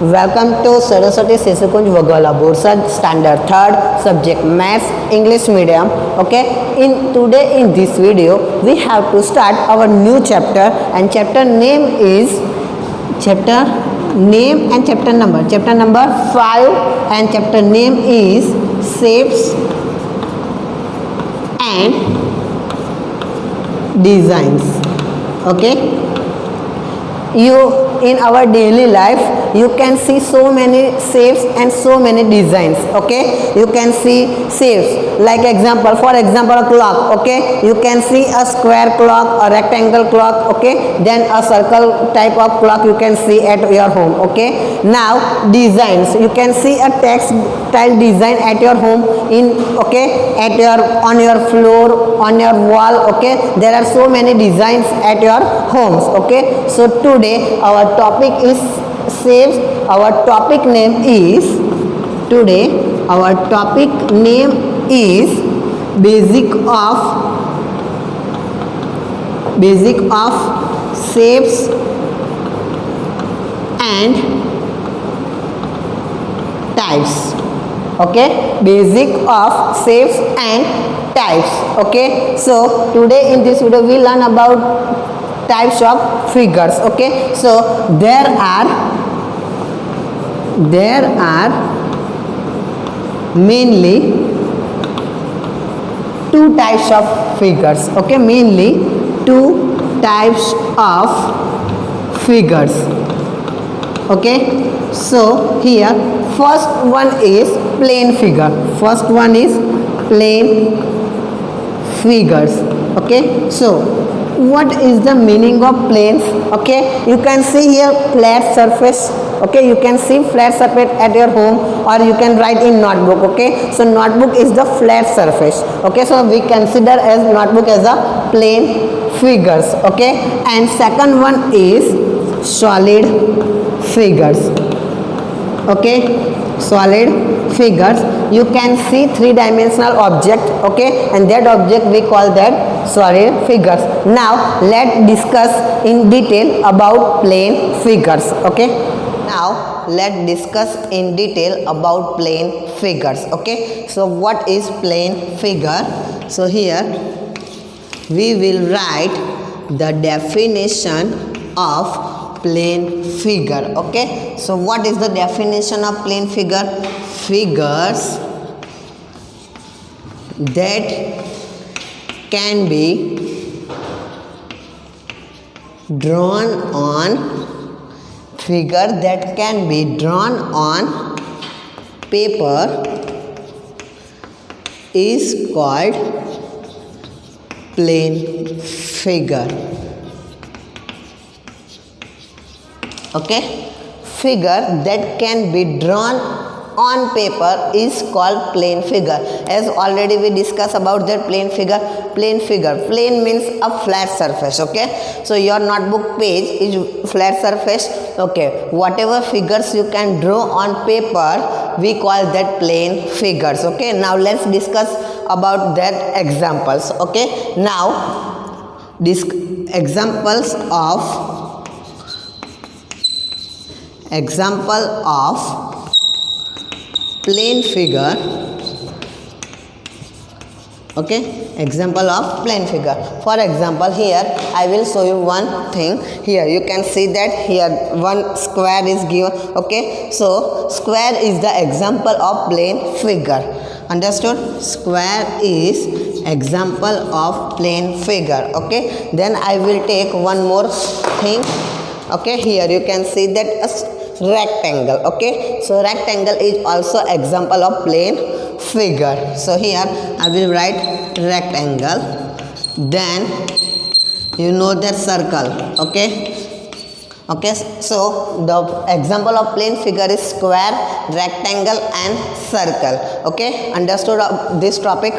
Welcome to Saraswati Sesikunj Vagala Borsad Standard 3rd subject Maths English Medium. Okay, in this video we have to start our new chapter, and chapter name is chapter name and chapter number 5, and chapter name is shapes and designs. Okay, you in our daily life you can see so many shapes and so many designs. Okay, you can see shapes like for example a clock. Okay, you can see a square clock, a rectangle clock. Okay, then a circle type of clock you can see at your home. Okay, now designs, you can see a textile design at your home at your on your floor, on your wall. Okay, there are so many designs at your homes. Okay, so today our topic is shapes. Our topic name is basic of shapes and types. Okay, basic of shapes and types. Okay, so today in this video we learn about types of figures. Okay, so there are mainly two types of figures. Okay, mainly two types of figures. Okay, so here first one is plain figure. Okay, so what is the meaning of planes? Okay, you can see here flat surface. Okay, you can see flat surface at your home, or you can write in notebook. Okay, so notebook is the flat surface. Okay, so we consider as notebook as a plain figures. Okay, and second one is solid figures. Okay, solid figures, you can see three-dimensional object. Okay, and that object we call that solid figures. Now let's discuss in detail about plane figures. Okay, now let's discuss in detail about plane figures. Okay, so what is plane figure? So here we will write the definition of plane figure. Okay, so what is the definition of plane figure? Figures that can be drawn on paper is called plane figure. Okay, figure that can be drawn on paper is called plane figure. As already we discussed about that plane figure. Plane means a flat surface. Okay, so your notebook page is flat surface. Okay, whatever figures you can draw on paper, we call that plane figures. Okay, now let's discuss about that examples. Okay, now example of plane figure. Okay, example of plane figure. For example, here I will show you one thing. Here you can see that here one square is given. Okay, so square is the example of plane figure. Understood? Square is example of plane figure. Okay, then I will take one more thing. Okay, here you can see that a rectangle. Okay, so rectangle is also example of plane figure. So here I will write rectangle, then you know that circle. Okay, so the example of plane figure is square, rectangle and circle. Okay, understood this topic?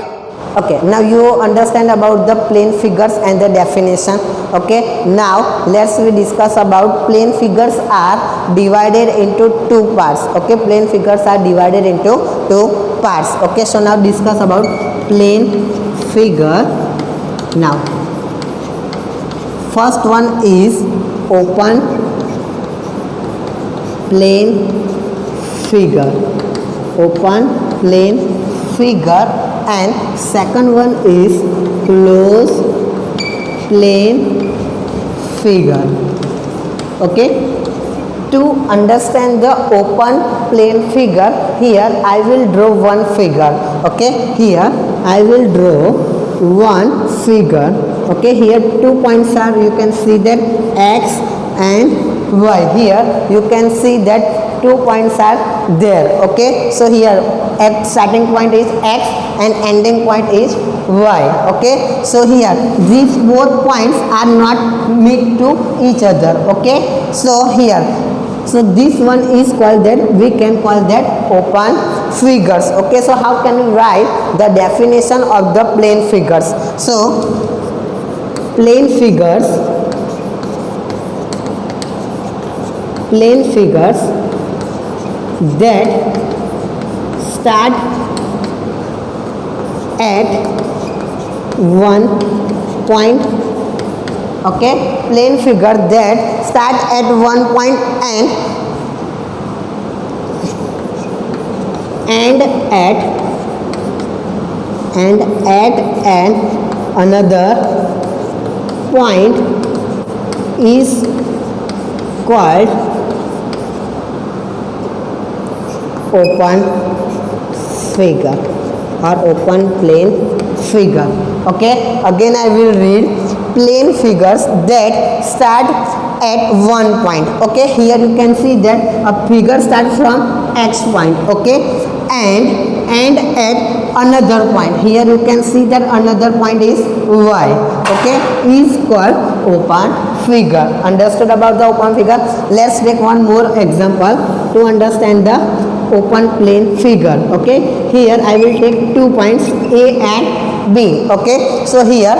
Okay, now you understand about the plane figures and the definition. Okay, now let's we discuss about plane figures are divided into two parts. Okay, plane figures are divided into two parts. Okay, so now discuss about plane figure. Now first one is open plane figure, open plane figure, and second one is closed plane figure. Okay, to understand the open plane figure, here I will draw one figure. Okay, here I will draw one figure. Okay, here 2 points are, you can see that x and y. Here you can see that 2 points are there. Okay, so here at starting point is x and ending point is y. Okay, so here these both points are not meet to each other. Okay, so here, so this one is called that, we can call that open figures. Okay, so how can we write the definition of the plane figures? So plane figures that start at one point. Okay, plane figure that start at one point and at an another point is called open figure or open plane figure. Okay, again I will read. Plane figures that start at one point. Okay, here you can see that a figure starts from x point. Okay, and at another point, here you can see that another point is y. Okay, is called open figure. Understood about the open figure? Let's take one more example to understand the open plane figure. Okay, here I will take 2 points A and B. Okay, so here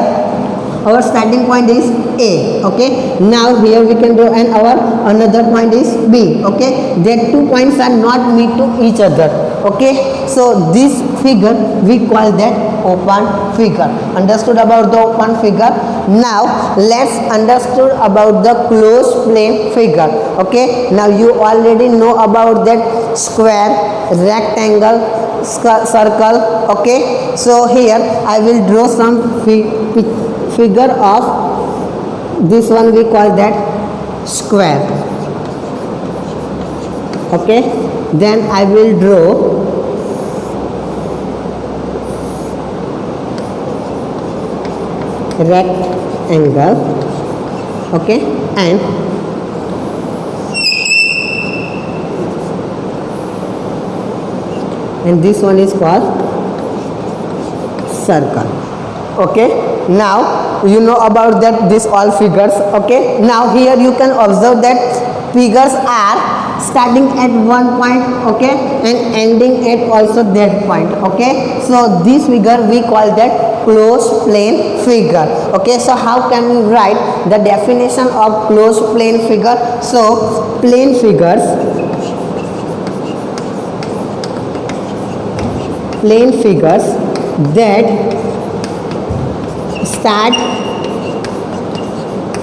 our starting point is A. Okay, now here we can draw, and our another point is B. Okay, that 2 points are not meet to each other. Okay, so this figure we call that open figure. Understood about the open figure? Now let's understood about the closed plane figure. Okay, now you already know about that square, rectangle, circle. Okay, so here I will draw some figure of this one, we call that square. Okay, then I will draw rectangle. Okay, and this one is called circle. Okay, now you know about that this all figures. Okay, now here you can observe that figures are starting at one point, okay, and ending at also that point. Okay, so this figure we call that closed plane figure. Okay, so how can we write the definition of closed plane figure? So plane figures that start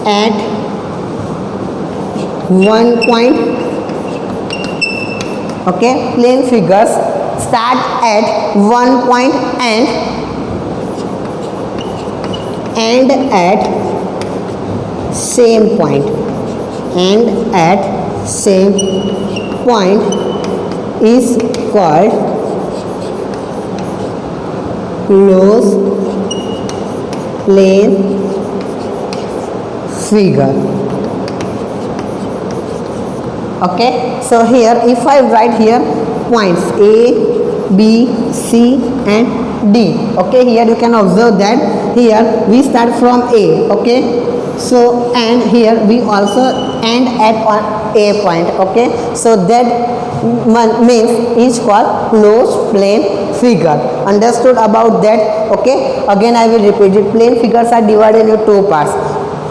at one point. Okay, plane figures start at one point and at same point, is called closed plane figure. Okay, so here if I write here points A, B, C and D. Okay, here you can observe that here we start from A. Okay, so and here we also end at A point. Okay, so that means is called closed plane figure. Understood about that? Okay, again I will repeat it. Plane figures are divided into two parts: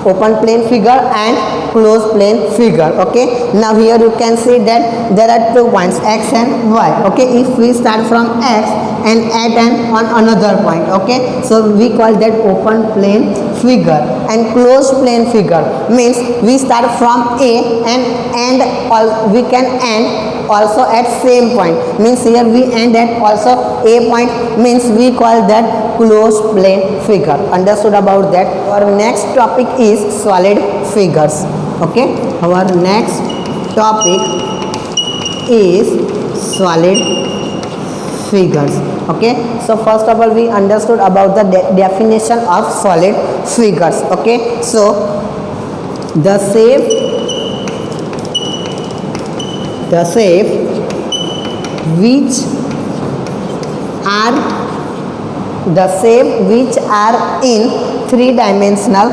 open plane figure and closed plane figure. Okay, now here you can see that there are 2 points x and y. Okay, if we start from x and add on another point, okay, so we call that open plane figure. and closed plane figure means we start from A and end, all we can end also at same point, means here we end at also A point, means we call that closed plane figure. Understood about that? Our next topic is solid figures. Okay, our next topic is solid figures. Okay, so first of all we understood about the definition of solid figures. Okay, so the shape which are in three-dimensional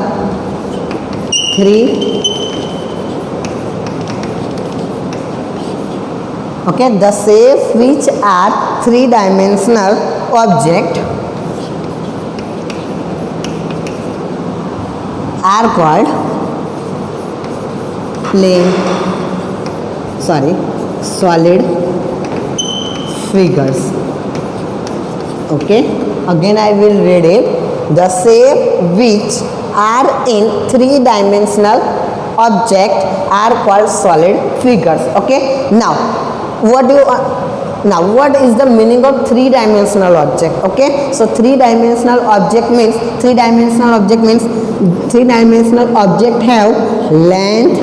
okay, the shape which are three-dimensional object are called solid figures. Okay, again I will read it. The shape which are in three-dimensional object are called solid figures. Okay, now what is the meaning of three-dimensional object? Okay, so three-dimensional object means three-dimensional object have length,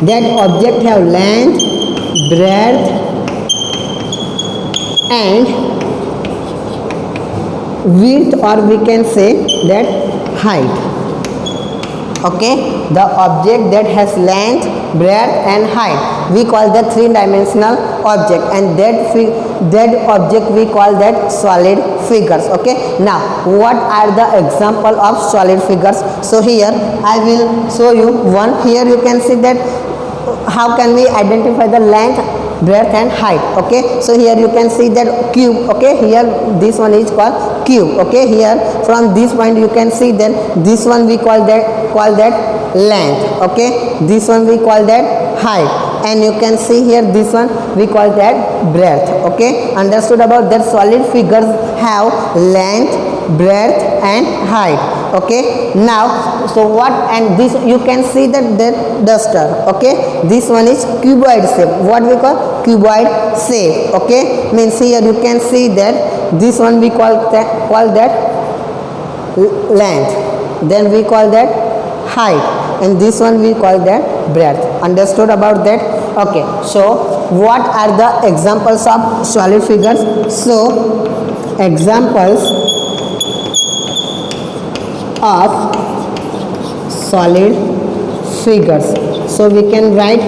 that object have length, breadth and width, or we can say that height. Okay, the object that has length, breadth and height we call that three-dimensional object, and that object we call that solid figures. Okay, now what are the example of solid figures? So here I will show you one. Here you can see that how can we identify the length, breadth and height. Okay, so here you can see that cube. Okay, here this one is called cube. Okay, here from this point you can see that this one we call that length. Okay, this one we call that height, and you can see here this one we call that breadth. Okay, understood about that? Solid figures have length, breadth and height. Okay, now so what, and this you can see that duster. Okay, this one is cuboid shape, what we call cuboid shape. Okay, means here you can see that this one we call that length, then we call that height, and this one we call that breadth. Understood about that? Okay, so what are the examples of solid figures? So examples of solid figures, so we can write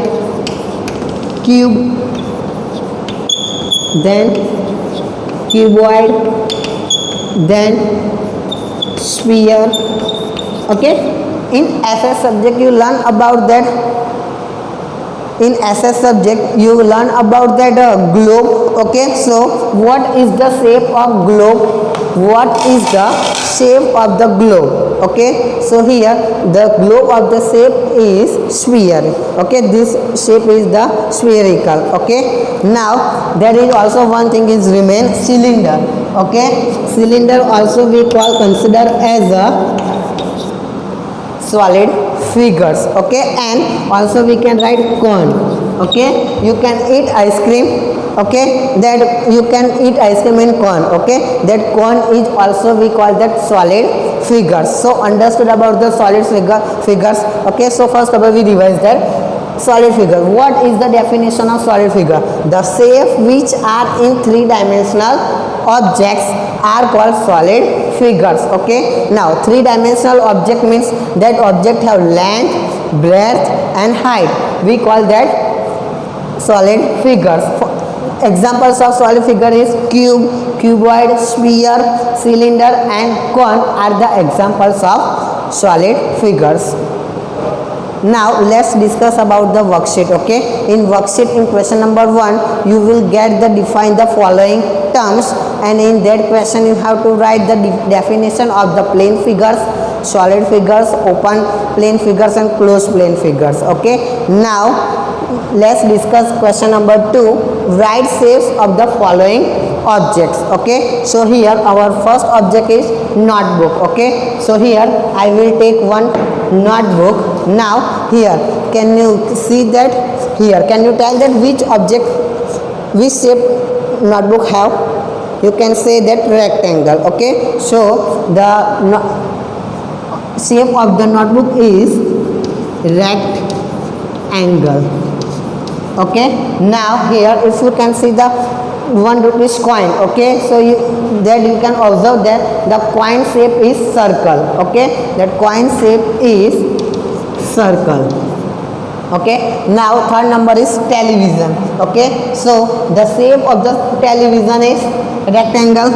cube, then cuboid, then sphere. Okay, in SS subject you learn about that. In SS subject you learn about that globe. Okay, so what is the shape of globe? What is the shape of the globe? Okay, so here the globe of the shape is sphere. Okay, this shape is the spherical. Okay, now there is also one thing is remain cylinder. Okay, cylinder also we consider as a solid figures. Okay, and also we can write cone. Okay, you can eat ice cream. Okay, that you can eat ice cream in cone. Okay, that cone is also we call that solid figures. So understood about the solid figures. Okay, so first of all we revise that solid figure. What is the definition of solid figure? The shape which are in three-dimensional objects are called solid figures. Okay, now three-dimensional object means that object have length, breadth and height. We call that solid figures. Examples of solid figure is cube, cuboid, sphere, cylinder and cone are the examples of solid figures. Now let's discuss about the worksheet. Okay, in worksheet in question number 1 you will get the define the following terms, and in that question you have to write the definition of the plane figures, solid figures, open plane figures and closed plane figures. Okay, now let's discuss question number 2. Write shapes of the following objects. Okay, so here our first object is notebook. Okay, so here I will take one notebook. Now here, can you see that? Here, can you tell that which object, which shape notebook have? You can say that rectangle. Okay, so the shape of the notebook is rectangle. Okay, now here if you can see the 1 rupees coin. Okay, so you can observe that the coin shape is circle. Okay, that coin shape is circle. Okay, now third number is television. Okay, so the shape of the television is rectangle.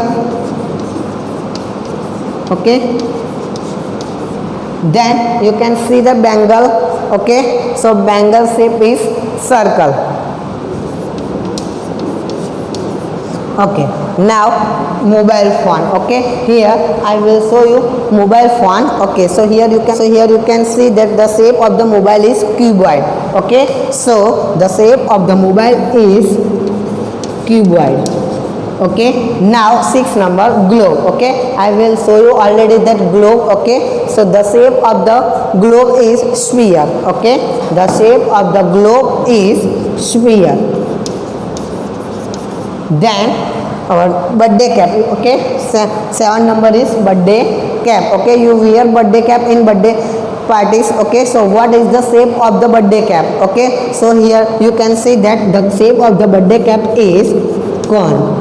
Okay, then you can see the bangle. Okay, so bangle shape is circle. Okay, now mobile phone. Okay, here I will show you mobile phone. Okay, so here you can see that the shape of the mobile is cuboid. Okay, so the shape of the mobile is cuboid. Okay, now 6 number, globe. Okay, I will show you already that globe. Okay, so the shape of the globe is sphere. Okay, the shape of the globe is sphere. Then our birthday cap. Okay, 7 number is birthday cap. Okay, you wear birthday cap in birthday parties. Okay, so what is the shape of the birthday cap? Okay, so here you can see that the shape of the birthday cap is cone.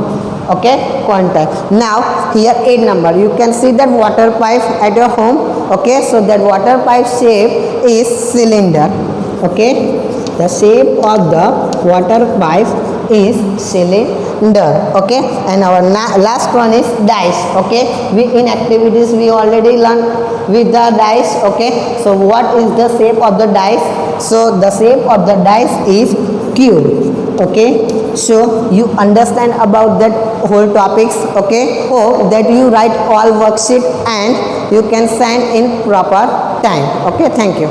Okay, cone type. Now here 8 number, you can see that water pipe at your home. Okay, so that water pipe shape is cylinder. Okay, the shape of the water pipe is cylinder. Okay, and our last one is dice. Okay, we in activities we already learned with the dice. Okay, so what is the shape of the dice? So the shape of the dice is cube. Okay, so you understand about that whole topics. Okay, hope that you write all worksheet and you can send in proper time. Okay, thank you.